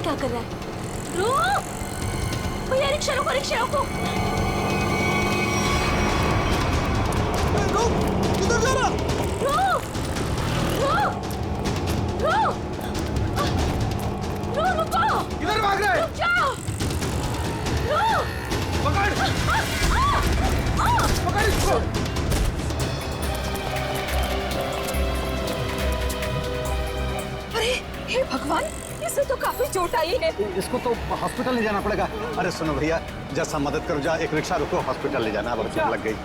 क्या कर रहा है? रुक भैया, रिक्शा रोको, रिक्शा रोको। रुक, किधर जा रहा? रुक रुक रुक रुक, रुको। किधर भाग रहा है? रुक जाओ, रुक। पकड़ पकड़ इसको। अरे हे भगवान, इसे तो काफी चोट आई है। इसको तो हॉस्पिटल ले जाना पड़ेगा। अरे सुनो भैया, जैसा मदद करो, जा एक रिक्शा रुको, हॉस्पिटल ले जाना, अब चोट लग गई।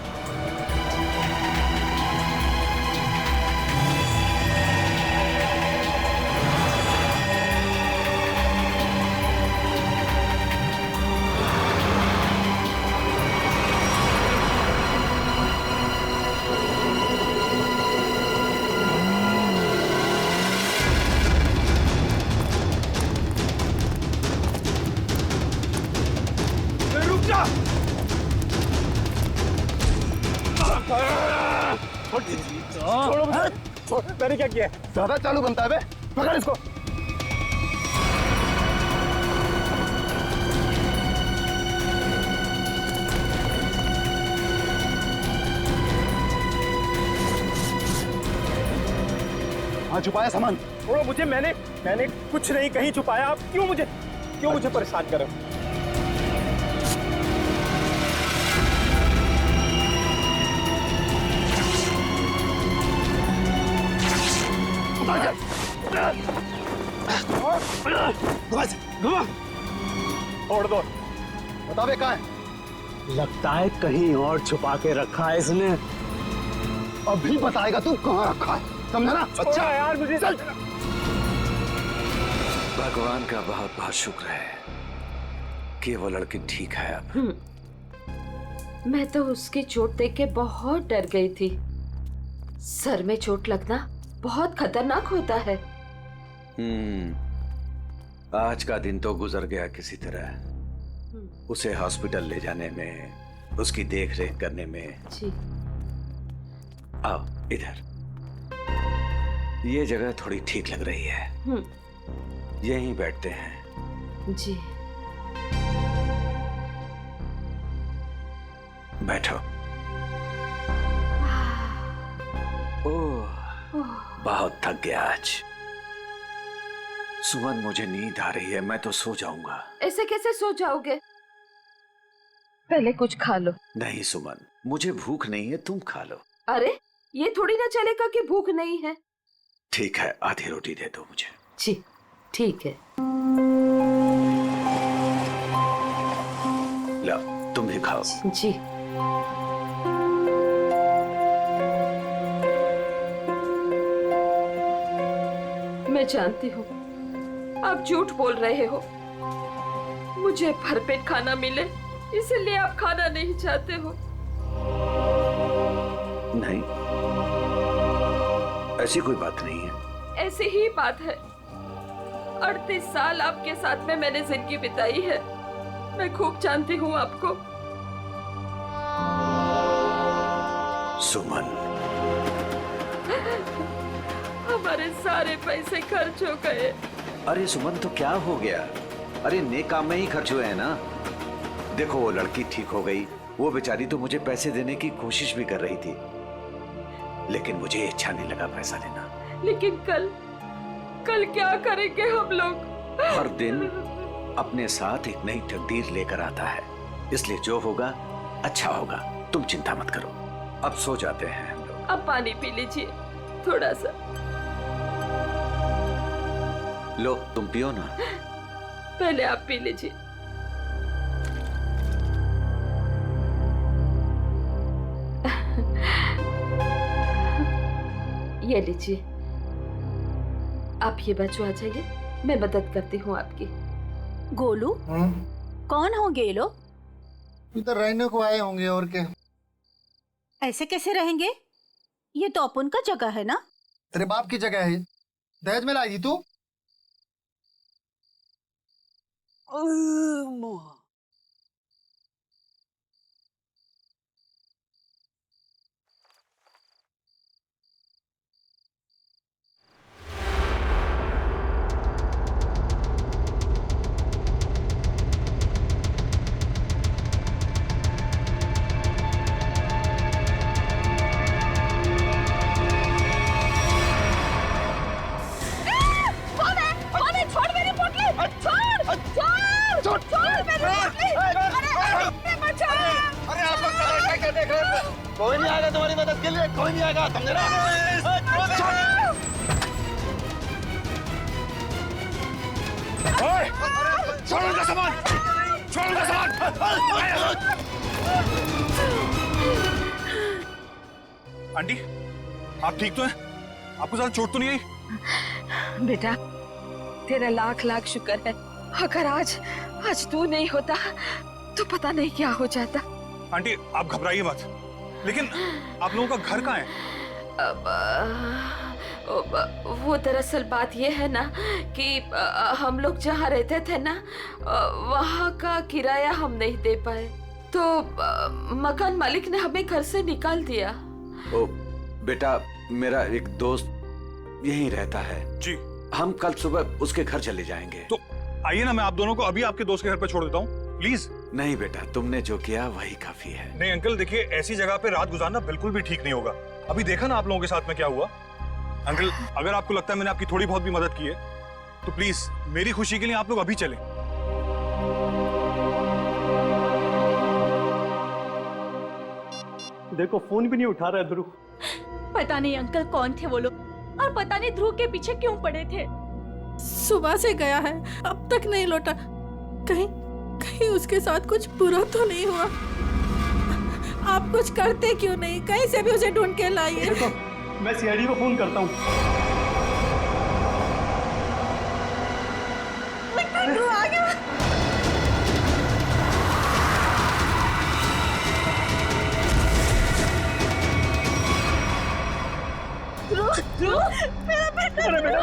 छोड़ो मुझे। मैंने क्या किया? ज्यादा चालू बनता है बे, पकड़ इसको। हाँ, छुपाया सामान। छोड़ो मुझे, मैंने कुछ नहीं कहीं छुपाया। आप क्यों मुझे परेशान कर रहे हो? छोड़ दो। बता बे, कहाँ है? लगता है कहीं और छुपा के रखा है इसने। अभी बताएगा तू कहाँ रखा है, समझा ना? अच्छा यार, मुझे चल। भगवान का बहुत बहुत शुक्र है कि वो लड़की ठीक है अब। मैं तो उसकी चोट देख के बहुत डर गई थी। सर में चोट लगना बहुत खतरनाक होता है। आज का दिन तो गुजर गया किसी तरह। उसे हॉस्पिटल ले जाने में, उसकी देख रेख करने में। जी। आओ इधर, ये जगह थोड़ी ठीक लग रही है। यहीं बैठते हैं। जी। बैठो। ओह, बहुत थक गया आज। सुमन, मुझे नींद आ रही है, मैं तो सो जाऊंगा। ऐसे कैसे सो जाओगे? पहले कुछ खा लो। नहीं सुमन, मुझे भूख नहीं है, तुम खा लो। अरे ये थोड़ी ना चलेगा कि भूख नहीं है। ठीक है, आधी रोटी दे दो मुझे। जी ठीक है। लो, तुम भी खाओ। जी। मैं जानती हूँ आप झूठ बोल रहे हो। मुझे भरपेट खाना मिले इसलिए आप खाना नहीं चाहते हो। नहीं, ऐसी कोई बात नहीं है। ऐसी ही बात है। 38 साल आपके साथ में मैंने जिंदगी बिताई है। मैं खूब जानती हूँ आपको। सुमन, हमारे सारे पैसे खर्च हो गए। अरे सुमन, तो क्या हो गया? अरे नेक काम में ही खर्च हुए हैं ना। देखो, वो लड़की ठीक हो गई, वो बेचारी तो मुझे पैसे देने की कोशिश भी कर रही थी, लेकिन मुझे अच्छा नहीं लगा पैसा देना। लेकिन कल क्या करेंगे हम लोग? हर दिन अपने साथ एक नई तकदीर लेकर आता है, इसलिए जो होगा अच्छा होगा। तुम चिंता मत करो, अब सो जाते हैं हम लोग। अब पानी पी लीजिए थोड़ा सा। लो, तुम पियो ना। पहले आप पी लीजिए। ये लीजिए। आप ये बच्चों आ जाइए, मैं मदद करती हूँ आपकी। गोलू, कौन होंगे ये लोग? इधर रहने को आए होंगे, और क्या। ऐसे कैसे रहेंगे? ये तो अपन का जगह है ना। तेरे बाप की जगह है, दहेज में लाई थी तू। जाएगा, समझे ना? छोड़ उनका सामान, छोड़ उनका सामान। आंटी, आप ठीक तो हैं? आपको ज्यादा चोट तो नहीं आई? बेटा, तेरा लाख लाख शुक्र है। अगर आज तू नहीं होता तो पता नहीं क्या हो जाता। आंटी, आप घबराइए मत। लेकिन आप लोगों का घर कहाँ है? वो दरअसल बात ये है ना कि हम लोग जहाँ रहते थे ना, वहाँ का किराया हम नहीं दे पाए, तो मकान मालिक ने हमें घर से निकाल दिया। ओ बेटा, मेरा एक दोस्त यहीं रहता है जी। हम कल सुबह उसके घर चले जाएंगे। तो आइए ना, मैं आप दोनों को अभी आपके दोस्त के घर पर छोड़ देता हूँ, प्लीज। नहीं बेटा, तुमने जो किया वही काफी है। नहीं अंकल, देखिए ऐसी जगह पे रात गुजारना बिल्कुल भी ठीक नहीं होगा। अभी देखा ना आप लोगों के साथ में क्या हुआ। अंकल, अगर आपको लगता है मैंने आपकी थोड़ी बहुत भी मदद की है तो प्लीज मेरी खुशी के लिए आप लोग अभी चलें। देखो फोन भी नहीं उठा रहा है ध्रुव। पता नहीं अंकल कौन थे वो लोग, और पता नहीं ध्रुव के पीछे क्यों पड़े थे। सुबह से गया है, अब तक नहीं लौटा। कहीं कहीं उसके साथ कुछ बुरा तो नहीं हुआ? आप कुछ करते क्यों नहीं? कहीं से भी उसे ढूंढ के लाइए। देखो, मैं सीआईडी को फोन करता हूँ। ध्रुव आ गया। अरे बेटा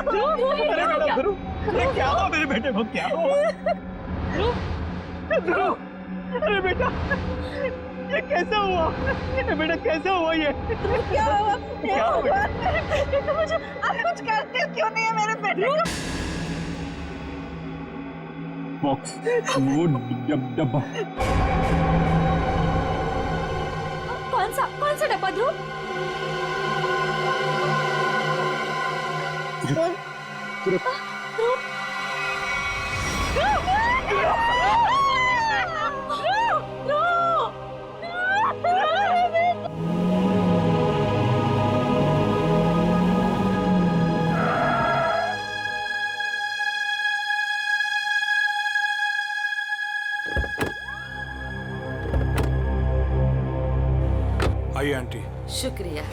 ध्रुव, अरे बेटा ध्रुव, अरे क्या हुआ मेरे बेटे को? क्या हुआ ध्रुव? अरे बेटा, ये कैसा हुआ? ये बेटा कैसा हुआ? ये क्या हुआ? क्या हुआ? मुझे आप कुछ करते क्यों नहीं है मेरे बेटे को? बॉक्स, वो डब्बा। कौन सा डब्बा ध्रुव? आइए आंटी। शुक्रिया।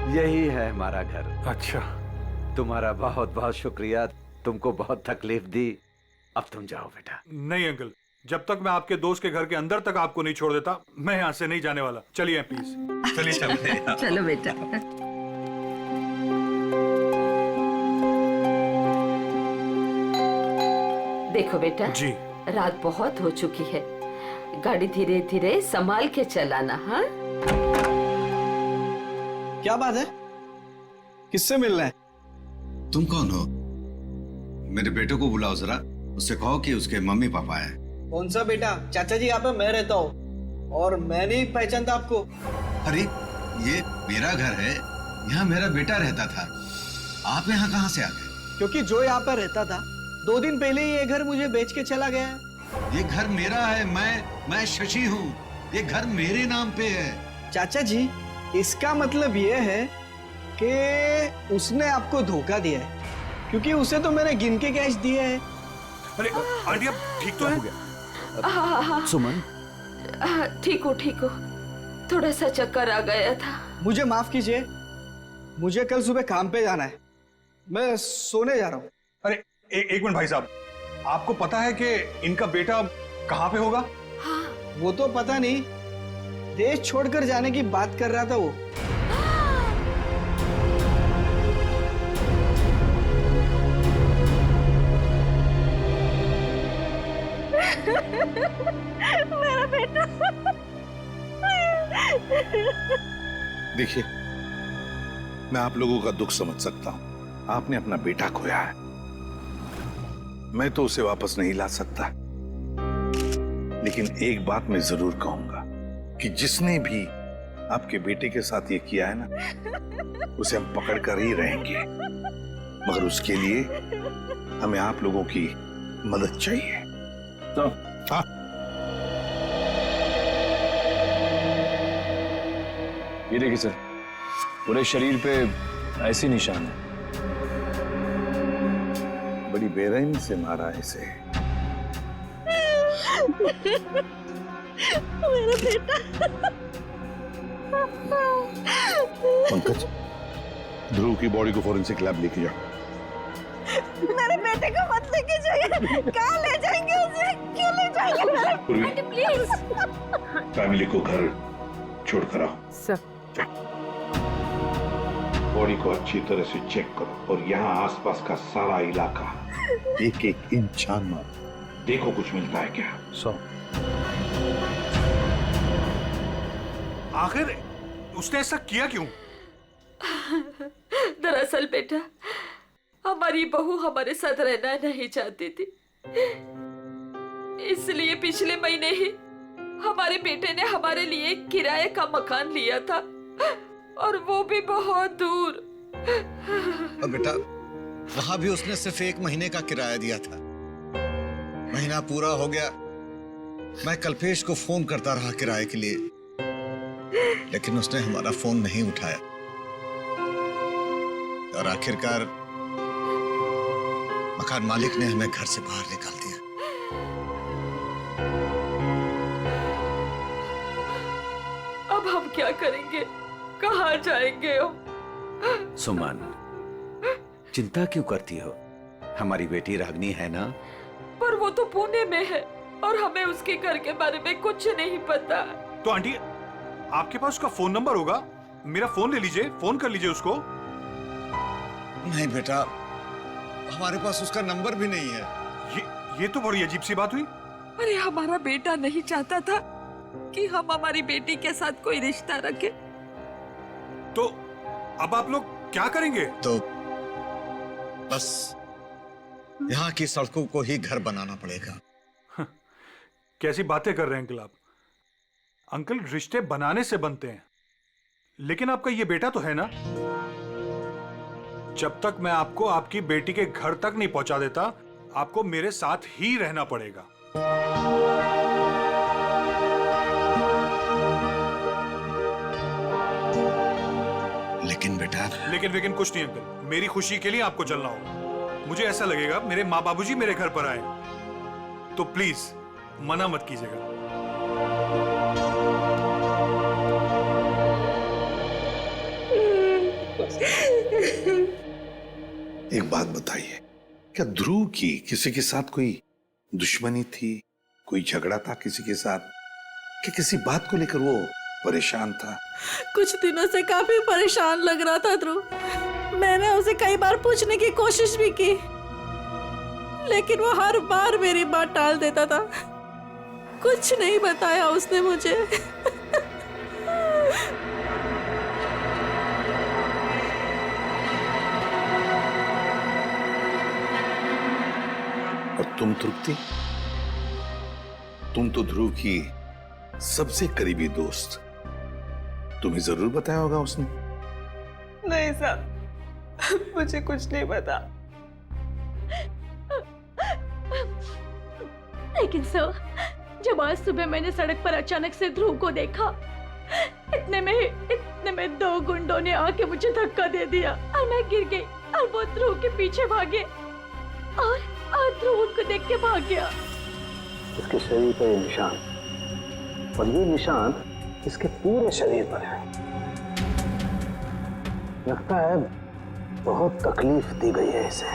यही है हमारा घर। अच्छा, तुम्हारा बहुत बहुत शुक्रिया, तुमको बहुत तकलीफ दी। अब तुम जाओ बेटा। नहीं अंकल, जब तक मैं आपके दोस्त के घर के अंदर तक आपको नहीं छोड़ देता, मैं यहाँ से नहीं जाने वाला। चलिए प्लीज, चलिए चलिए। चलो बेटा। देखो बेटा जी। रात बहुत हो चुकी है, गाड़ी धीरे धीरे संभाल के चलाना। हाँ, क्या बात है? किससे मिलना है? तुम कौन हो? मेरे बेटे को बुलाओ जरा, उससे कहो कि उसके मम्मी पापा है। कौन सा बेटा? चाचा जी यहाँ पे मैं रहता हूँ और मैं नहीं पहचानता आपको। अरे ये मेरा घर है, यहाँ मेरा बेटा रहता था। आप यहाँ कहाँ से आ गए? क्योंकि जो यहाँ पे रहता था 2 दिन पहले ही ये घर मुझे बेच के चला गया है। ये घर मेरा है, मैं शशि हूँ। ये घर मेरे नाम पे है। चाचा जी, इसका मतलब ये है कि उसने आपको धोखा दिया है, क्योंकि उसे तो मैंने गिन के कैश दिए हैं। अरे आंटी, आप ठीक तो हैं? हाँ, सुमन, ठीक हो। थोड़ा सा चक्कर आ गया था। मुझे माफ कीजिए, मुझे कल सुबह काम पे जाना है, मैं सोने जा रहा हूँ। अरे एक मिनट भाई साहब, आपको पता है कि इनका बेटा कहाँ पे होगा? वो तो पता नहीं, देश छोड़कर जाने की बात कर रहा था वो। मेरा बेटा। देखिए, मैं आप लोगों का दुख समझ सकता हूं। आपने अपना बेटा खोया है, मैं तो उसे वापस नहीं ला सकता, लेकिन एक बात मैं जरूर कहूंगा कि जिसने भी आपके बेटे के साथ ये किया है ना, उसे हम पकड़ कर ही रहेंगे, मगर उसके लिए हमें आप लोगों की मदद चाहिए। तो हाँ, ये देखिए सर, पूरे शरीर पे ऐसी निशान है। बड़ी बेरहमी से मारा है इसे। मेरा बेटा। पंकज, ध्रुव की बॉडी को फॉरेंसिक लैब लेके जाओ। मेरे बेटे को मत लेके जाइए। कहाँ ले जाएंगे उसे? क्यों ले जाएंगे? पूर्वी, प्लीज। फैमिली को घर छोड़कर आओ। सर, बॉडी को अच्छी तरह से चेक करो और यहाँ आसपास का सारा इलाका एक एक इंच छान मारो, देखो कुछ मिलता है क्या। आखिर उसने ऐसा किया क्यों? दरअसल बेटा, हमारी बहू हमारे साथ रहना नहीं चाहती थी, इसलिए पिछले महीने ही हमारे बेटे ने हमारे लिए किराए का मकान लिया था, और वो भी बहुत दूर। अब बेटा, वहां भी उसने सिर्फ 1 महीने का किराया दिया था। महीना पूरा हो गया, मैं कल्पेश को फोन करता रहा किराए के लिए, लेकिन उसने हमारा फोन नहीं उठाया और आखिरकार मकान मालिक ने हमें घर से बाहर निकाल दिया। अब हम क्या करेंगे? कहाँ जाएंगे हम? सुमन, चिंता क्यों करती हो? हमारी बेटी रागनी है ना? पर वो तो पुणे में है और हमें उसके घर के बारे में कुछ नहीं पता। तो आंटी, आपके पास उसका फोन नंबर होगा, मेरा फोन ले लीजिए, फोन कर लीजिए उसको। नहीं बेटा, हमारे पास उसका नंबर भी नहीं है। ये तो बड़ी अजीब सी बात हुई। अरे हमारा बेटा नहीं चाहता था कि हम हमारी बेटी के साथ कोई रिश्ता रखें। तो अब आप लोग क्या करेंगे? तो बस यहाँ की सड़कों को ही घर बनाना पड़ेगा। कैसी बातें कर रहे हैं अंकल आप? अंकल, रिश्ते बनाने से बनते हैं, लेकिन आपका ये बेटा तो है ना। जब तक मैं आपको आपकी बेटी के घर तक नहीं पहुंचा देता, आपको मेरे साथ ही रहना पड़ेगा। लेकिन बेटा, लेकिन कुछ नहीं अंकल, मेरी खुशी के लिए आपको चलना होगा। मुझे ऐसा लगेगा मेरे माँ बाबूजी मेरे घर पर आए, तो प्लीज मना मत कीजिएगा। एक बात बताइए, क्या ध्रुव की किसी के साथ कोई दुश्मनी थी, कोई झगड़ा था किसी के साथ, कि किसी बात को लेकर वो परेशान था? कुछ दिनों से काफी परेशान लग रहा था ध्रुव। मैंने उसे कई बार पूछने की कोशिश भी की, लेकिन वो हर बार मेरी बात टाल देता था। कुछ नहीं बताया उसने मुझे। और तुम तृप्ति, तुम तो ध्रुव की सबसे करीबी दोस्त, तुम्हें जरूर बताया होगा उसने। नहीं साहब, मुझे कुछ नहीं पता। लेकिन सर, जब आज सुबह मैंने सड़क पर अचानक से ध्रुव को देखा, इतने में 2 गुंडों ने आके मुझे धक्का दे दिया और मैं गिर गई और वो ध्रुव के पीछे भागे और ध्रुव उनको देख के भाग गया। इसके शरीर पर ये निशान, और ये निशान इसके पूरे शरीर पर है। लगता है बहुत तकलीफ दी गई है इसे।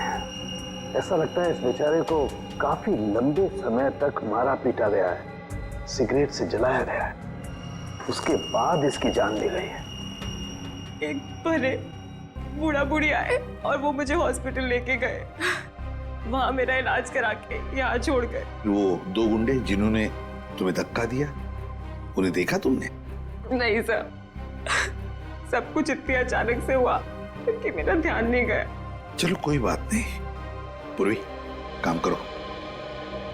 ऐसा लगता है इस बेचारे को काफी लंबे समय तक मारा पीटा गया है, सिगरेट से जलाया गया है, उसके बाद इसकी जान ली गई है। एक बड़े बूढ़ा बुढ़ी आए और वो मुझे हॉस्पिटल लेके गए। वहां मेरा इलाज करा के यहाँ छोड़ गए। वो 2 गुंडे जिन्होंने तुम्हें धक्का दिया, उन्हें देखा तुमने? नहीं सर, सब कुछ इतनी अचानक से हुआ कि मेरा ध्यान नहीं गया। चलो कोई बात नहीं। पूर्वी, काम करो,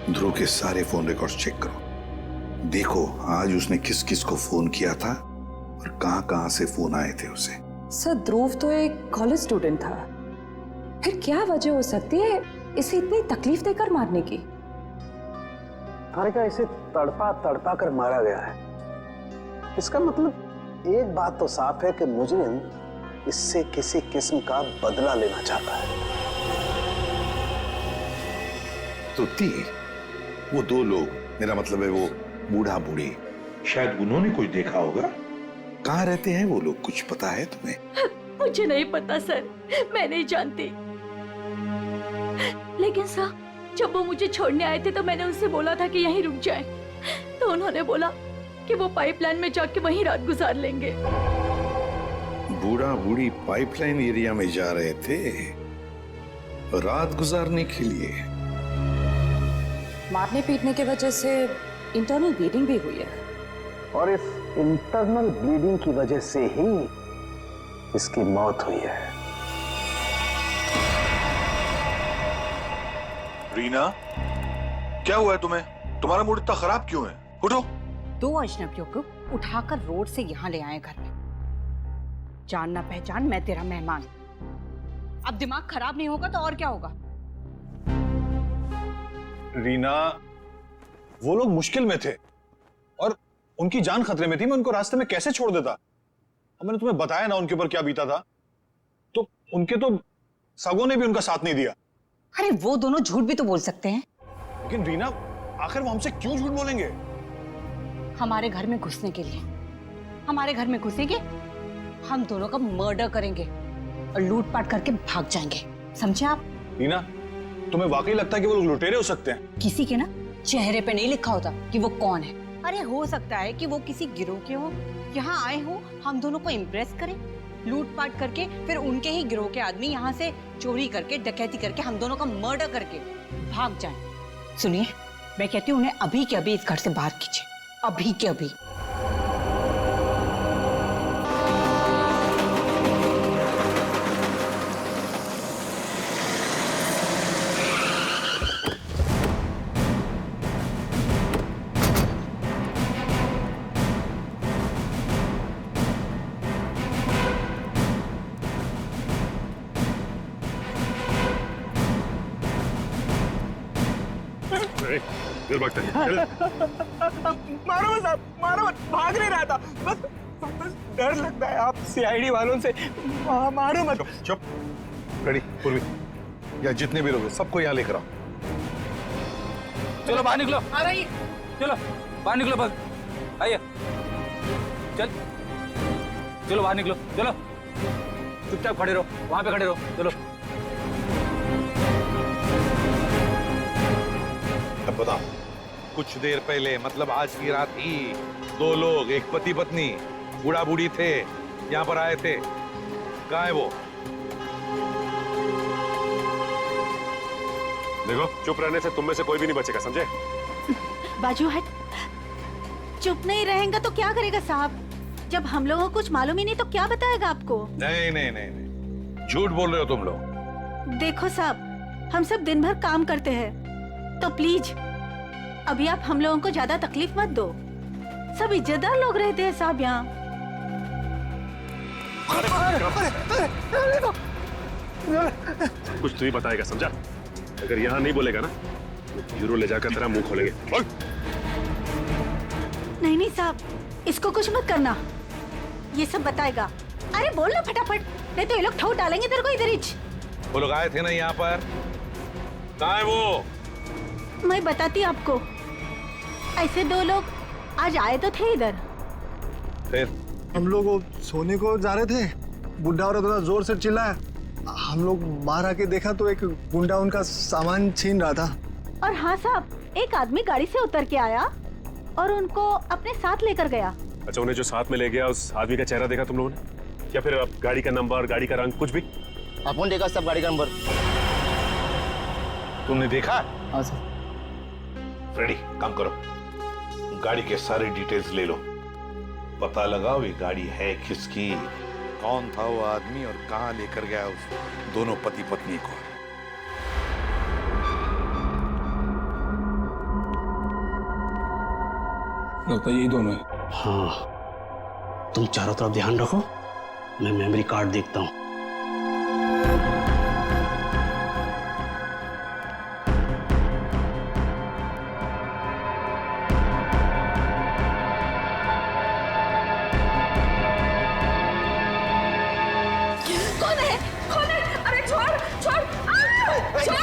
ध्रुव के सारे फोन रिकॉर्ड्स चेक करो, देखो आज उसने किस किस को फोन किया था और कहां से फोन आए थे उसे। सर ध्रुव तो एक कॉलेज स्टूडेंट था, फिर क्या वजह हो सकती है इसे इतनी तकलीफ देकर मारने की? हारिका, इसे तड़पा तड़पा कर मारा गया है। इसका मतलब एक बात तो साफ है कि मुजरिम इससे किसी किस्म का बदला लेना चाहता है। तो वो दो लोग, मेरा मतलब है वो बूढ़ा बूढ़ी, शायद उन्होंने कुछ देखा होगा। कहाँ रहते हैं वो लोग, कुछ पता है तुम्हें? मुझे नहीं पता सर, मैं नहीं जानती। लेकिन सर, जब वो मुझे छोड़ने आए थे तो मैंने उनसे बोला था कि यहीं रुक जाएं। तो उन्होंने बोला कि वो पाइपलाइन में जाके वहीं रात गुजार लेंगे। बूढ़ा बूढ़ी पाइपलाइन एरिया में जा रहे थे रात गुजारने के लिए। मारने पीटने की वजह से इंटरनल ब्लीडिंग भी हुई है, और इस इंटरनल ब्लीडिंग की वजह से ही इसकी मौत हुई है। रीना, क्या हुआ है तुम्हें? तुम्हारा मूड इतना खराब क्यों है? उठो। 2 अजनबियों को उठाकर रोड से यहाँ ले आए घर में। जान ना पहचान, मैं तेरा मेहमान। अब दिमाग खराब नहीं होगा तो और क्या होगा? रीना, वो लोग मुश्किल में थे और उनकी जान खतरे में थी। मैं उनको रास्ते में कैसे छोड़ देता? अब मैंने तुम्हें बताया ना उनके ऊपर क्या बीता था। तो उनके तो सगों ने भी उनका साथ नहीं दिया। अरे वो दोनों झूठ भी तो बोल सकते हैं। लेकिन रीना, आखिर वो हमसे क्यों झूठ बोलेंगे? हमारे घर में घुसने के लिए। हमारे घर में घुसेंगे, हम दोनों का मर्डर करेंगे और लूटपाट करके भाग जाएंगे, समझे आप? रीना, तुम्हें वाकई लगता है कि वो लोग लुटेरे हो सकते हैं? किसी के ना चेहरे पे नहीं लिखा होता कि वो कौन है। अरे हो सकता है कि वो किसी गिरोह के हो, यहाँ आए हो हम दोनों को इम्प्रेस करें, लूटपाट करके फिर उनके ही गिरोह के आदमी यहाँ से चोरी करके, डकैती करके, हम दोनों का मर्डर करके भाग जाएं। सुनिए, मैं कहती हूँ उन्हें अभी के अभी इस घर से बाहर कीजिए, अभी के अभी। मारो मत साहब, मारो मत, भाग नहीं रहा था, बस डर लगता है आप सीआईडी वालों से। मारो मत। चुप। रेडी, पूर्वी, या जितने भी लोग हैं सबको यहाँ लेकर आओ। चलो बाहर निकलो। आ रही। चलो बाहर निकलो, बस आइए। चलो बाहर निकलो, चलो चुपचाप खड़े रहो, वहां पे खड़े रहो। चलो अब बताओ, कुछ देर पहले, मतलब आज की रात ही 2 लोग, एक पति पत्नी, बूढ़ा बूढ़ी थे, यहाँ पर आए थे। कहाँ है वो? देखो, चुप रहने से तुम में से कोई भी नहीं बचेगा, समझे? बाजू हट। चुप नहीं रहेगा तो क्या करेगा साहब? जब हम लोगों को कुछ मालूम ही नहीं तो क्या बताएगा आपको? नहीं नहीं नहीं नहीं, झूठ बोल रहे हो तुम लोग। देखो साहब, हम सब दिन भर काम करते हैं, तो प्लीज अभी आप हम लोगों को ज्यादा तकलीफ मत दो। सब इज्जतदार लोग रहते हैं साहब यहाँ। कुछ तू ही बताएगा, समझा? अगर यहाँ नहीं बोलेगा ना तो ब्यूरो ले जाकर तेरा मुंह खोलेंगे। बोल। नहीं नहीं साहब, इसको कुछ मत करना, ये सब बताएगा। अरे बोल ना फटाफट, नहीं तो ये लोग ठोक डालेंगे तेरे को इधर ही। वो लोग आए थे ना यहाँ पर, कहाँ है वो? मैं बताती आपको। ऐसे 2 लोग आज आए तो थे इधर। फिर हम लोग सोने को जा रहे थे, बुढ़ा औरत थोड़ा जोर से चिल्लाया। हम लोग बाहर आके देखा तो एक गुंडा उनका सामान छीन रहा था। और हाँ साहब, एक आदमी गाड़ी से उतर के आया और उनको अपने साथ लेकर गया। अच्छा, उन्हें जो साथ में ले गया उस आदमी का चेहरा देखा तुम लोगों ने? या फिर गाड़ी का नंबर, गाड़ी का रंग, कुछ भी? अपन देखा सब गाड़ी का नंबर। तुमने देखा? हाँ सर। रेडी, काम करो, गाड़ी के सारे डिटेल्स ले लो, पता लगाओ ये गाड़ी है किसकी, कौन था वो आदमी और कहां लेकर गया उस दोनों पति पत्नी को। लगता है यही दोनों है। हाँ, तुम चारों तरफ ध्यान रखो, मैं मेमोरी कार्ड देखता हूँ। कौन है? कौन है? अरे छोड़ छोड़ छोड़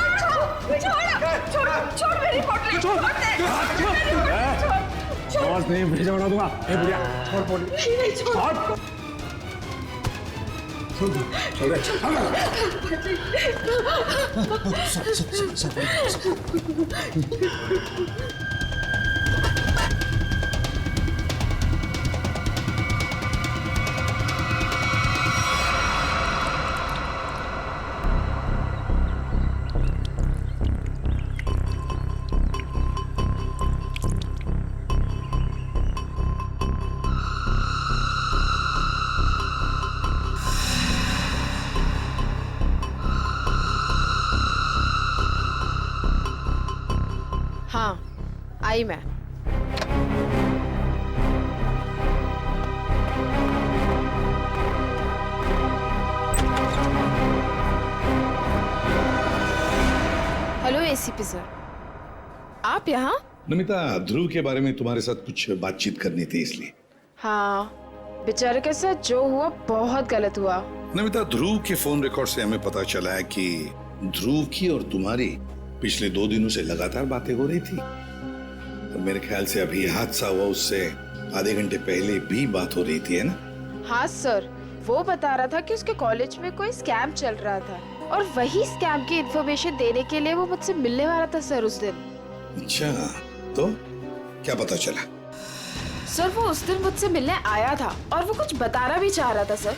छोड़ मेरी पोटली, छोड़ दे। आवाज नहीं भेजा बना दूंगा। ए बुढ़िया, छोड़ पोटली। नहीं छोड़। हाँ, आई मैं। हेलो एसीपी सर, आप यहाँ? नमिता, ध्रुव के बारे में तुम्हारे साथ कुछ बातचीत करनी थी इसलिए। हाँ, बेचारे के साथ जो हुआ बहुत गलत हुआ। नमिता, ध्रुव के फोन रिकॉर्ड से हमें पता चला है कि ध्रुव की और तुम्हारी पिछले 2 दिनों से लगातार बातें हो रही थी। और मेरे ख्याल से अभी हादसा हुआ उससे आधे घंटे पहले भी बात हो रही थी, है ना? हाँ सर, वो बता रहा था कि उसके कॉलेज में कोई स्कैम चल रहा था और वही स्कैम की इन्फॉर्मेशन देने के लिए वो मुझसे मिलने वाला था सर उस दिन। अच्छा, तो क्या पता चला? सर वो उस दिन मुझसे मिलने आया था और वो कुछ बताना भी चाह रहा था सर,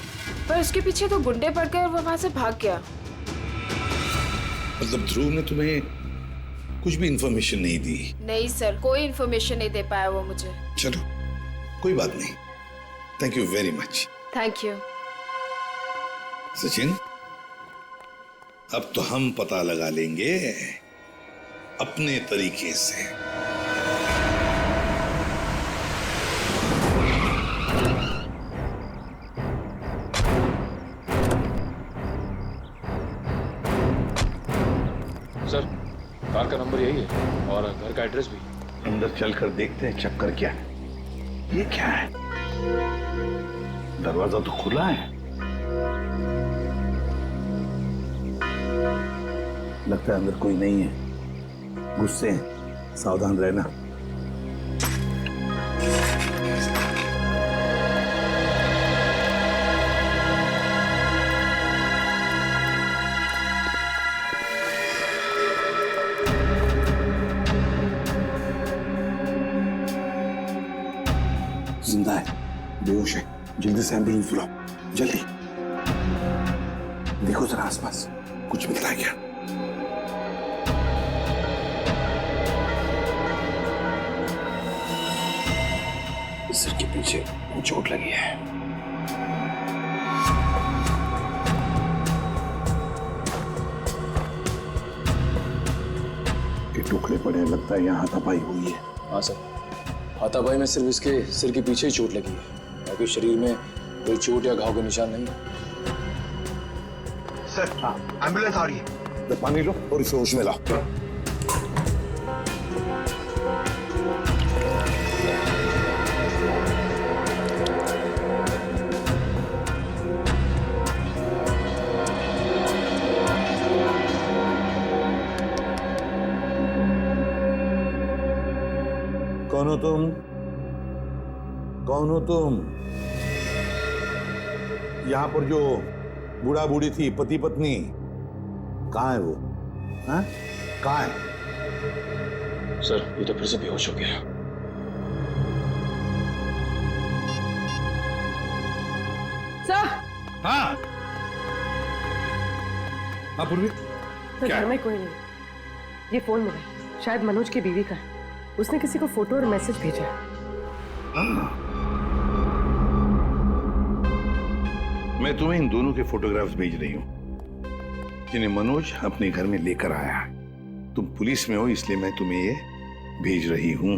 पर उसके पीछे 2 गुंडे पड़ गए और वो वहाँ से भाग गया। मतलब ध्रुव ने तुम्हें कुछ भी इंफॉर्मेशन नहीं दी? नहीं सर, कोई इन्फॉर्मेशन नहीं दे पाया वो मुझे। चलो, कोई बात नहीं। Thank you very much. Thank you. Sachin, अब तो हम पता लगा लेंगे अपने तरीके से। सर, कार का नंबर यही है और घर का एड्रेस भी। अंदर चलकर देखते हैं चक्कर क्या है। ये क्या है? दरवाजा तो खुला है। लगता है अंदर कोई नहीं है। गुस्से हैं, सावधान रहना। जिंदा है, बेहोश है। जल्दी से एम्बुलेंस बुलाओ, जल्दी। देखो जरा आसपास कुछ मिलता है क्या? सिर के पीछे चोट लगी है। ये टुकड़े पड़े, लगता है यहाँ हाथापाई हुई है। हाँ सर, हाथापाई में सिर्फ इसके सिर के पीछे ही चोट लगी है, बाकी शरीर में कोई चोट या घाव का निशान नहीं है। सर, एम्बुलेंस आ रही है। पानी लो और इसे होश में लाओ। कौन हो तुम? कौन हो तुम? यहां पर जो बूढ़ा बूढ़ी थी, पति पत्नी, कहाँ है वो? हाँ? कहाँ है? सर, ये तो फिर से बेहोश हो गया। सर। हाँ। हाँ पूर्वी। घर में कोई नहीं। ये फोन मिला, शायद मनोज की बीवी का है। उसने किसी को फोटो और मैसेज भेजा है। मैं तुम्हें इन दोनों के फोटोग्राफ्स भेज रही हूं जिन्हें मनोज अपने घर में लेकर आया है। तुम पुलिस में हो इसलिए मैं तुम्हें ये भेज रही हूं।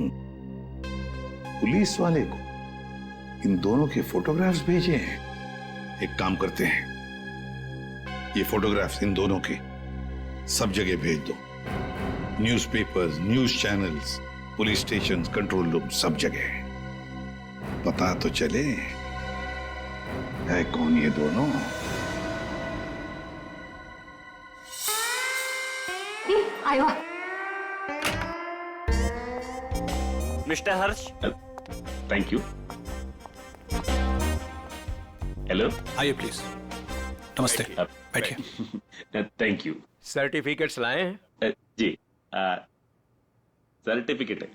पुलिस वाले को इन दोनों के फोटोग्राफ्स भेजे हैं। एक काम करते हैं, ये फोटोग्राफ्स इन दोनों के सब जगह भेज दो, newspapers, news channels, police station, control room, सब जगह। पता तो चले है कौन ये दोनों। आयो mister Harsh. Thank you. Hello, आइए प्लीज। नमस्ते, बैठिए। Thank you. सर्टिफिकेट्स लाए हैं? जी, सर्टिफिकेट है।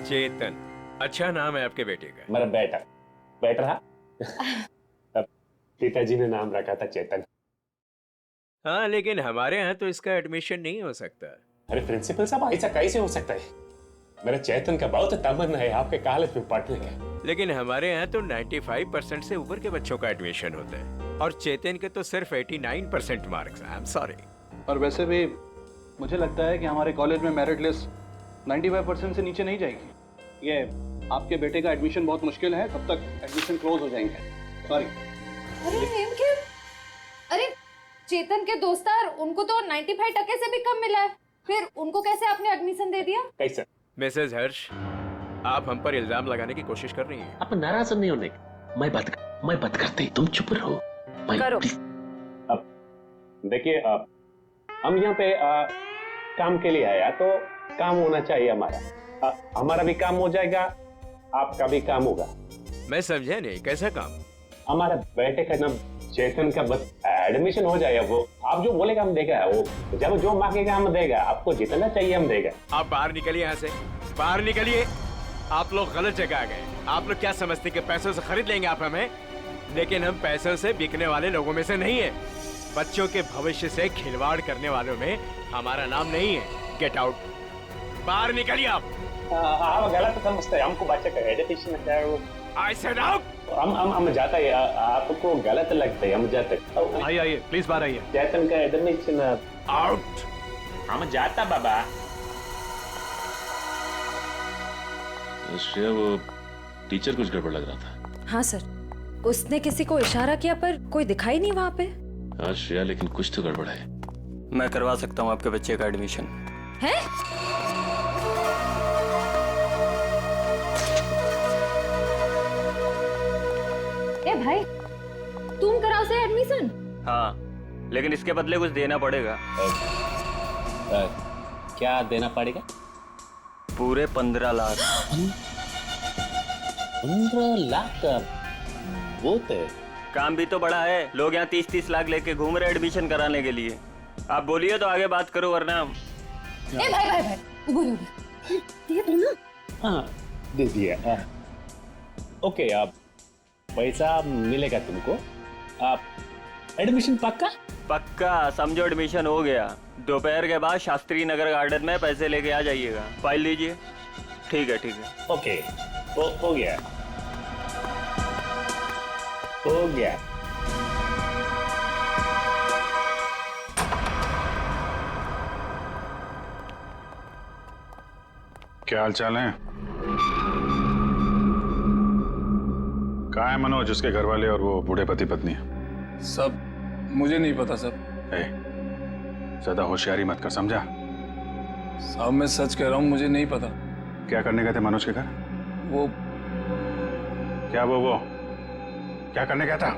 चेतन, अच्छा नाम है आपके बेटे का। मेरा बेटा रहा। पिताजी ने नाम रखा था चेतन। हाँ, लेकिन हमारे यहाँ तो इसका एडमिशन नहीं हो सकता। अरे प्रिंसिपल साहब, ऐसा कैसे हो सकता है? मेरा चेतन का बहुत तमन्ना है आपके कॉलेज में पढ़ने का। लेकिन हमारे यहाँ तो 95% से ऊपर के बच्चों का एडमिशन होता है और चेतन के तो सिर्फ 89% मार्क्स। I am sorry. और वैसे भी मुझे लगता है कि हमारे कॉलेज में मेरिट लिस्ट 95% से नीचे नहीं जाएगी। ये आपके बेटे का एडमिशन बहुत मुश्किल है, तब तक एडमिशन क्लोज हो जाएंगे। सॉरी। अरे चेतन के दोस्तार, उनको तो 95% से भी कम मिला है, फिर उनको कैसे आपने एडमिशन दे दिया? कैसे? मिसेस हर्ष, आप हम पर इल्जाम लगाने की कोशिश कर रही हैं। आप नाराज नहीं होने। मैं बात करते, तुम चुप रहो। करो। अब देखिए, हम यहाँ पे काम के लिए आया तो काम होना चाहिए हमारा। हमारा भी काम हो जाएगा, आपका भी काम होगा। मैं समझा नहीं, कैसा काम? हमारा बेटे का नाम चेतन का एडमिशन हो जाएगा। वो आप जो बोलेगा हम देगा, वो जब जो मांगेगा हम देगा, आपको जितना चाहिए हम देगा। आप बाहर निकलिए यहाँ से, बाहर निकलिए। आप लोग गलत जगह आ गए। आप लोग क्या समझते कि पैसों से खरीद लेंगे आप हमें? लेकिन हम पैसों से बिकने वाले लोगों में से नहीं है। बच्चों के भविष्य से खिलवाड़ करने वालों में हमारा नाम नहीं है। गेट आउट, बाहर निकलिए आप। आप गलत समझते हैं, हमको बच्चे का एजुकेशन है वो। I said out। हम जाता है, आपको गलत लगता है, हम जाते। आइए प्लीज बाहर आइए। चेतन का एडमिशन आउट। हम जाता बाबा। श्रेया, वो टीचर कुछ गड़बड़ लग रहा था। हाँ सर, उसने किसी को इशारा किया पर कोई दिखाई नहीं वहाँ पे। हाँ श्रेया, लेकिन कुछ तो गड़बड़ है। मैं करवा सकता हूँ आपके बच्चे का एडमिशन। है? ए भाई, तुम कराओ से एडमिशन? हाँ, लेकिन इसके बदले कुछ देना पड़ेगा। क्या देना पड़ेगा? पूरे 15 लाख। 15 लाख का बहुत है। काम भी तो बड़ा है। लोग यहाँ 30-30 लाख लेके घूम रहे एडमिशन कराने के लिए। आप बोलिए तो आगे बात करो, वरना ए भाई, उबो दिया तुम ना? हाँ, दे दिया। ओके, आप पैसा मिलेगा तुमको। आप एडमिशन पक्का? समझो एडमिशन हो गया। दोपहर के बाद शास्त्री नगर गार्डन में पैसे लेके आ जाइएगा। फाइल लीजिए। ठीक है। ओके, हो गया। क्या हाल चाल है? कहाँ है मनोज, उसके घर वाले और वो बूढ़े पति पत्नी? सब मुझे नहीं पता सब। ज्यादा होशियारी मत कर, समझा? साहब मैं सच कह रहा हूँ, मुझे नहीं पता। क्या करने गए थे मनोज के घर? वो क्या करने गया था?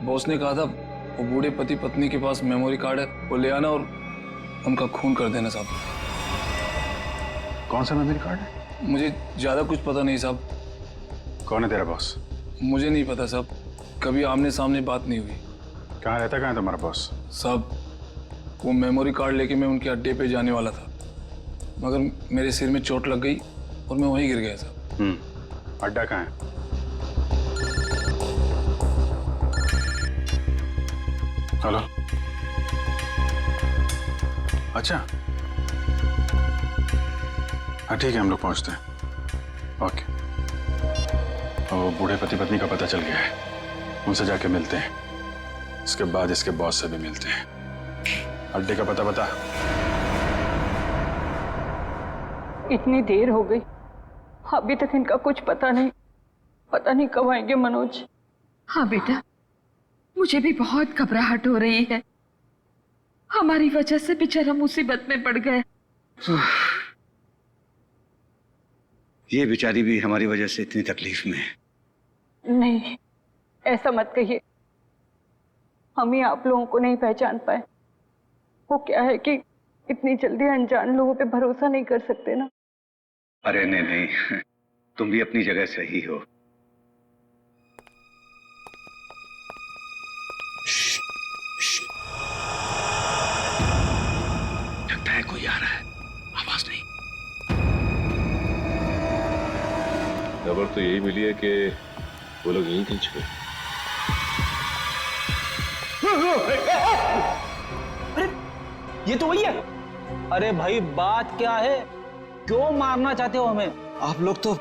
बॉस ने कहा था वो बूढ़े पति पत्नी के पास मेमोरी कार्ड है, वो ले आना और उनका खून कर देना साहब। कौन सा मेमोरी कार्ड है? मुझे ज्यादा कुछ पता नहीं साहब। कौन है तेरा बॉस? मुझे नहीं पता साहब, कभी आमने सामने बात नहीं हुई। कहाँ रहता, कहाँ है तुम्हारा बॉस? साहब वो मेमोरी कार्ड लेके मैं उनके अड्डे पे जाने वाला था, मगर मेरे सिर में चोट लग गई और मैं वहीं गिर गया साहब। अड्डा कहाँ है? हेलो, अच्छा हाँ ठीक है, हम लोग पहुंचते हैं। ओके। और बूढ़े पति पत्नी का पता चल गया है, उनसे जाके मिलते हैं। इसके बाद इसके बॉस से भी मिलते हैं। अड्डे का पता बता। इतनी देर हो गई, अभी तक इनका कुछ पता नहीं कब आएंगे मनोज। हाँ बेटा, मुझे भी बहुत घबराहट हो रही है। हमारी वजह से बेचारा मुसीबत में पड़ गए। ये बेचारी भी हमारी वजह से इतनी तकलीफ में है। नहीं, ऐसा मत कहिए। हम ही आप लोगों को नहीं पहचान पाए। वो क्या है कि इतनी जल्दी अनजान लोगों पे भरोसा नहीं कर सकते ना। अरे नहीं, तुम भी अपनी जगह सही हो। लगता है कोई आ रहा है, आवाज नहीं। खबर तो यही मिली है कि वो लोग यहीं कहीं छुपे। अरे ये तो वही है। अरे भाई बात क्या है, क्यों मारना चाहते हो हमें? आप लोग तो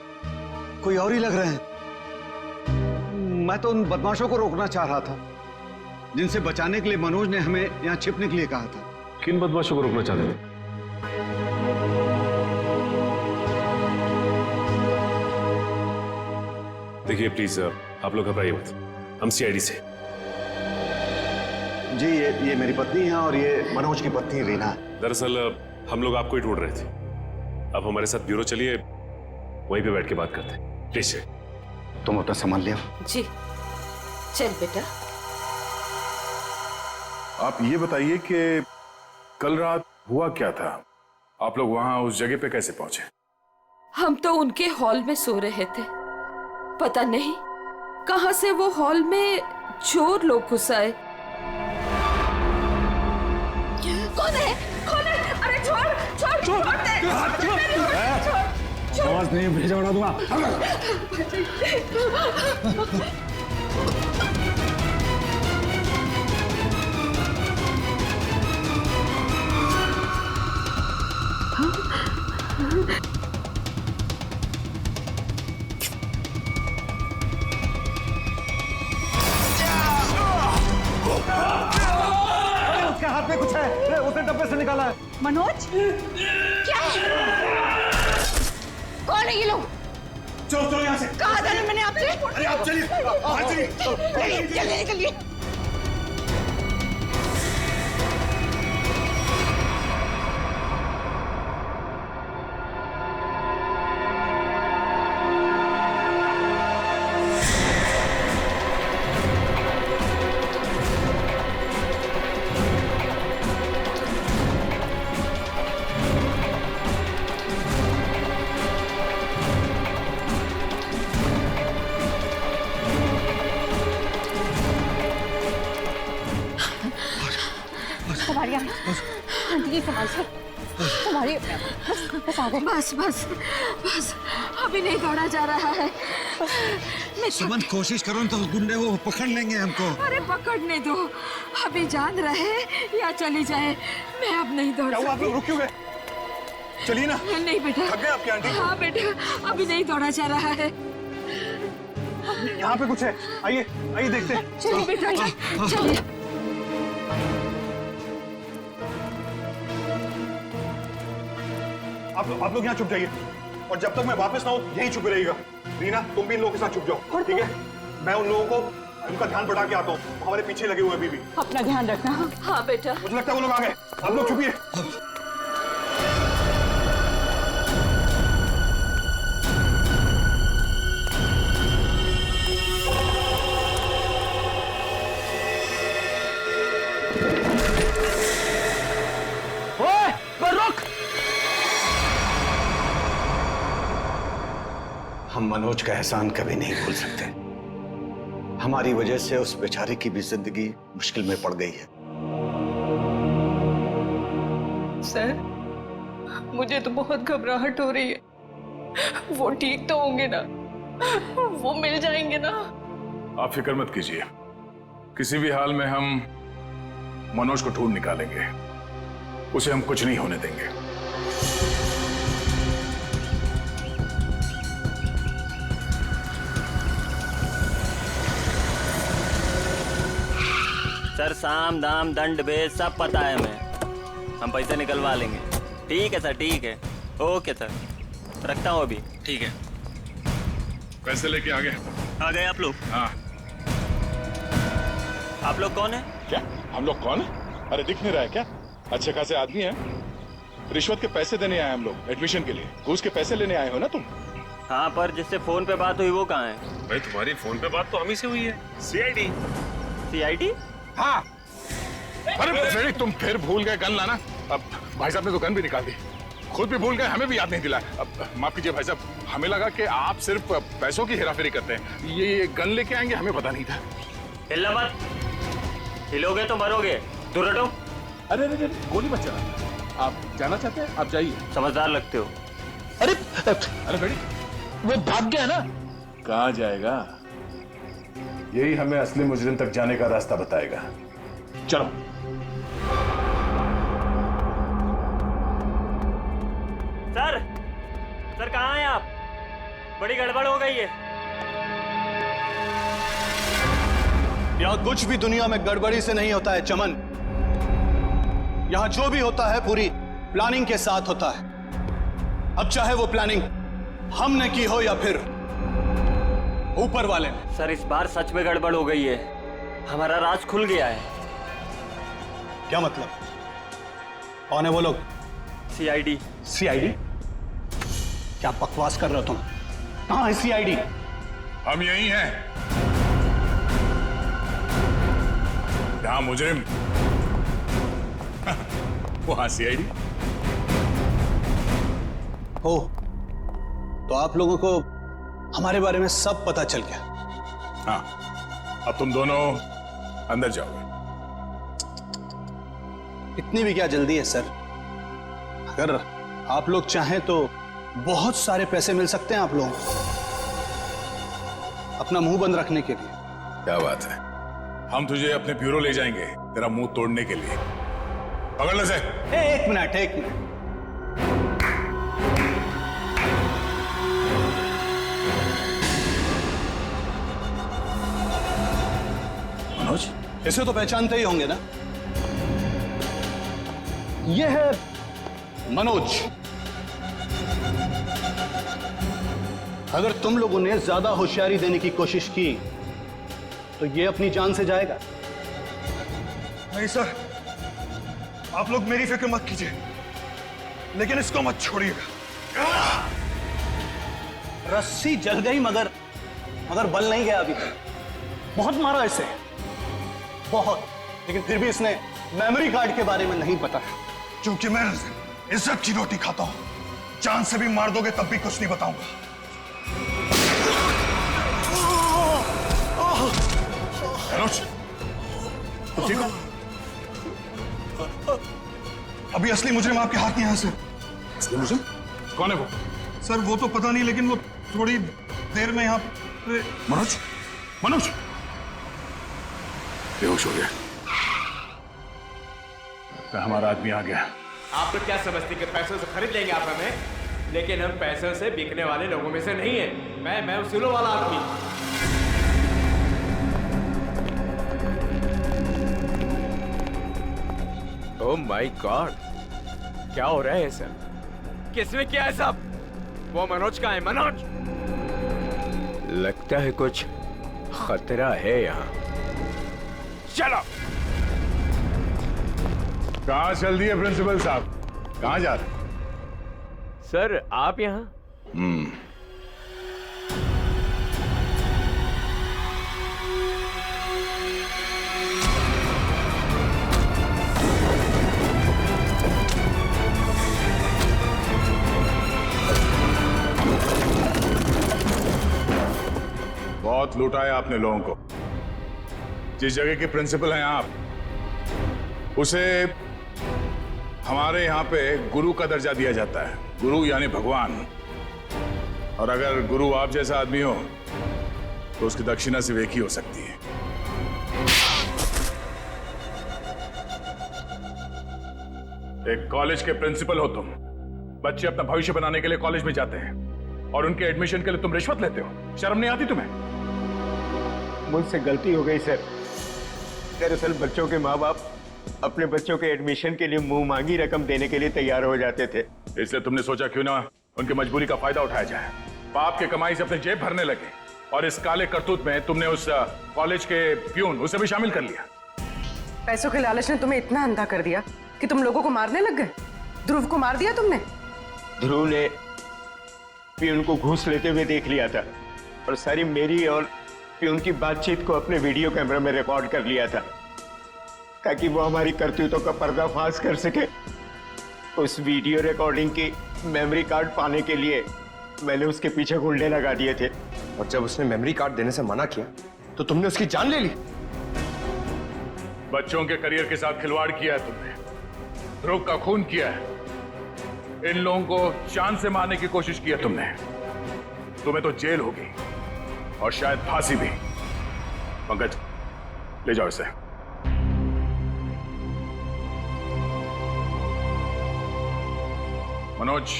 कोई और ही लग रहे हैं। मैं तो उन बदमाशों को रोकना चाह रहा था जिनसे बचाने के लिए मनोज ने हमें यहाँ छिपने के लिए कहा था। किन बदमाशों को रोकना चाहते थे? देखिए प्लीज आप लोग घबराइए मत, हम सीआईडी से। जी ये मेरी पत्नी है और ये मनोज की पत्नी रीना। दरअसल हम लोग आपको ही ढूंढ रहे थे। आप हमारे साथ ब्यूरो चलिए, वहीं पे बैठ के बात करते हैं। प्लीज तुम अपना सामान ले आओ। जी चल बेटा। आप ये बताइए कि कल रात हुआ क्या था? आप लोग वहां उस जगह पे कैसे पहुंचे? हम तो उनके हॉल में सो रहे थे। पता नहीं कहां से वो हॉल में चोर लोग घुस आए। कौन है? अरे छोड़ दे। आवाज नहीं, भेजा उड़ा दूंगा। उसके हाथ में कुछ है, उसने डब्बे से निकाला है। मनोज क्या है? कौन है ये लोग? चलो यहाँ से। कहा था ना मैंने आपसे? अरे आप चलिए, बाहर चलिए। चलिए निकलिए। बस अभी नहीं दौड़ा जा रहा है। सुमन कोशिश करो तो गुंडे वो पकड़ लेंगे हमको। अरे पकड़ने दो, अभी जान रहे या चली जाए। मैं अब नहीं दौड़ सकती। आप लोग रुक क्यों गए? चलिए ना। नहीं बेटा। थक गए आपकी आंटी? हाँ बेटा, अभी नहीं दौड़ा जा रहा है। यहाँ पे कुछ है, आइए आइए देखते हैं। चलिए बेटा चलिए। आप लोग यहाँ चुप जाइए और जब तक मैं वापस ना हूँ यहीं छुपे रहिएगा। रीना तुम भी इन लोगों के साथ छुप जाओ, ठीक है? मैं उन लोगों को उनका ध्यान बढ़ा के आता हूँ, हमारे पीछे लगे हुए अभी भी। अपना ध्यान रखना। हाँ बेटा। मुझे लगता है वो लोग आ गए, आप लोग छुपिए। हम मनोज का एहसान कभी नहीं भूल सकते। हमारी वजह से उस बेचारे की भी जिंदगी मुश्किल में पड़ गई है। सर, मुझे तो बहुत घबराहट हो रही है। वो ठीक तो होंगे ना? वो मिल जाएंगे ना? आप फिक्र मत कीजिए, किसी भी हाल में हम मनोज को ढूंढ निकालेंगे। उसे हम कुछ नहीं होने देंगे। सर सर साम दाम दंड भेद सब पता है हमें, हम पैसे निकलवा लेंगे। ठीक है सर, ठीक है, ओके सर, रखता हूँ अभी। ठीक है, पैसे लेके आ गए आप लोग? हाँ। आप लोग कौन है? क्या हम लोग कौन है? अरे दिख नहीं रहा है क्या? अच्छे खासे आदमी हैं। रिश्वत के पैसे देने आए हम लोग, एडमिशन के लिए। घूस के पैसे लेने आए हो ना तुम? हाँ, पर जिससे फोन पे बात हुई वो कहाँ है? भाई तुम्हारी फोन पे बात तो हम ही से हुई है। सीआईडी। सीआईडी? हाँ। अरे फ्रेडी, तुम फिर भूल गए गन लाना। अब भाई साहब ने तो गन भी निकाल दी, खुद भी भूल गए, हमें भी याद नहीं दिला। अब माफ कीजिए भाई साहब, हमें लगा कि आप सिर्फ पैसों की हेराफेरी करते हैं। ये गन लेके आएंगे हमें पता नहीं था। हिलना मत, हिलोगे तो मरोगे। दूर हटो। अरे अरे गोली मत चला। आप जाना चाहते हैं? आप जाइए। समझदार लगते हो। अरे अरे बेटी, वो भाग गया ना। कहाँ जाएगा? यही हमें असली मुजरिम तक जाने का रास्ता बताएगा। चलो। सर कहाँ हैं आप? बड़ी गड़बड़ हो गई है। यहाँ कुछ भी दुनिया में गड़बड़ी से नहीं होता है चमन। यहाँ जो भी होता है पूरी प्लानिंग के साथ होता है। अब चाहे वो प्लानिंग हमने की हो या फिर ऊपर वाले ने। सर इस बार सच में गड़बड़ हो गई है, हमारा राज खुल गया है। क्या मतलब? कौन है वो लोग? सीआईडी। सीआईडी? क्या बकवास कर रहे हो तुम? कहाँ है सीआईडी? हम यही हैं। यहाँ मुजरिम, वहां सीआईडी। हो तो आप लोगों को हमारे बारे में सब पता चल गया। हाँ, अब तुम दोनों अंदर जाओगे। इतनी भी क्या जल्दी है सर? अगर आप लोग चाहें तो बहुत सारे पैसे मिल सकते हैं आप लोगों को अपना मुंह बंद रखने के लिए। क्या बात है, हम तुझे अपने ब्यूरो ले जाएंगे तेरा मुंह तोड़ने के लिए। पकड़ ले से। एक मिनट। मनोज, इसे तो पहचानते ही होंगे ना? ये है मनोज। अगर तुम लोगों ने ज्यादा होशियारी देने की कोशिश की तो ये अपनी जान से जाएगा। नहीं सर, आप लोग मेरी फिक्र मत कीजिए, लेकिन इसको मत छोड़िएगा। रस्सी जल गई मगर बल नहीं गया अभी तक। बहुत मारा इसे, बहुत, लेकिन फिर भी इसने मेमोरी कार्ड के बारे में नहीं पता। क्योंकि मैं इज्जत की रोटी खाता हूं, जान से भी मार दोगे तब भी कुछ नहीं बताऊंगा। मनोज, तुम ठीक हो? अभी असली मुजरिम आपके हाथ में है सर। असली मुजरिम? कौन है वो? सर वो तो पता नहीं, लेकिन वो थोड़ी देर में यहाँ पे। मनोज बेहोश हो गया। हमारा आदमी आ गया। आप लोग क्या समझते कि पैसों से खरीद लेंगे आप हमें? लेकिन हम पैसों से बिकने वाले लोगों में से नहीं है। मैं उसूलों वाला आदमी। ओह माय गॉड, क्या हो रहा है सर? किसने किया है सब? वो मनोज का है। मनोज, लगता है कुछ खतरा है यहाँ। चलो। कहाँ चल दिए प्रिंसिपल साहब? कहाँ जा रहे? सर आप यहाँ? बहुत लूटा है आपने लोगों को। जिस जगह के प्रिंसिपल हैं आप, उसे हमारे यहाँ पे गुरु का दर्जा दिया जाता है। गुरु यानी भगवान। और अगर गुरु आप जैसा आदमी हो तो उसकी दक्षिणा सिर्फ एक ही हो सकती है। एक कॉलेज के प्रिंसिपल हो तुम। बच्चे अपना भविष्य बनाने के लिए कॉलेज में जाते हैं और उनके एडमिशन के लिए तुम रिश्वत लेते हो। शर्म नहीं आती तुम्हें? मुझसे गलती हो गई सर। दरअसल बच्चों के माँ बाप अपने बच्चों के एडमिशन के लिए मुंह मांगी रकम देने के लिए तैयार हो जाते थे। इसलिए तुमने सोचा क्यों ना उनकी मजबूरी का फायदा उठाया जाए। बाप के कमाई से अपने जेब भरने लगे और इस काले करतूत में तुमने उस कॉलेज के प्यून उसे भी शामिल कर लिया। पैसों के लालच ने तुम्हें इतना अंधा कर दिया कि तुम लोगों को मारने लग गए। ध्रुव को मार दिया तुमने। ध्रुव ने प्यून को घूस लेते हुए देख लिया था और सारी मेरी और प्यून की बातचीत को अपने वीडियो कैमरा में रिकॉर्ड कर लिया था ताकि वो हमारी करतूतों का पर्दाफाश कर सके। उस वीडियो रिकॉर्डिंग की मेमोरी कार्ड पाने के लिए मैंने उसके पीछे गुंडे लगा दिए थे। और जब उसने मेमोरी कार्ड देने से मना किया तो तुमने उसकी जान ले ली। बच्चों के करियर के साथ खिलवाड़ किया है तुमने, ध्रुव का खून किया है, इन लोगों को जान से मारने की कोशिश की है तुमने। तुम्हें तो जेल होगी और शायद फांसी भी। पंकज ले जाओ इसे। मनोज,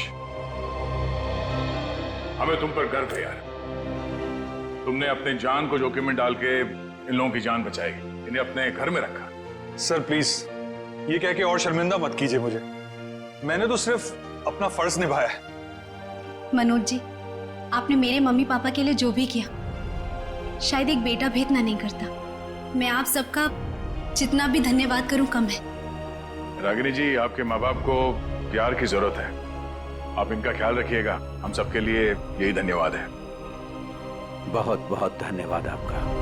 हमें तुम पर गर्व है यार। तुमने अपने जान को जोखिम में डाल के इन लोगों की जान बचाई, इन्हें अपने घर में रखा। सर प्लीज ये कह के और शर्मिंदा मत कीजिए मुझे। मैंने तो सिर्फ अपना फर्ज निभाया है। मनोज जी, आपने मेरे मम्मी पापा के लिए जो भी किया, शायद एक बेटा भी इतना नहीं करता। मैं आप सबका जितना भी धन्यवाद करूं कम है। रागिनी जी, आपके माँ बाप को प्यार की जरूरत है, आप इनका ख्याल रखिएगा। हम सबके लिए यही धन्यवाद है। बहुत बहुत धन्यवाद आपका।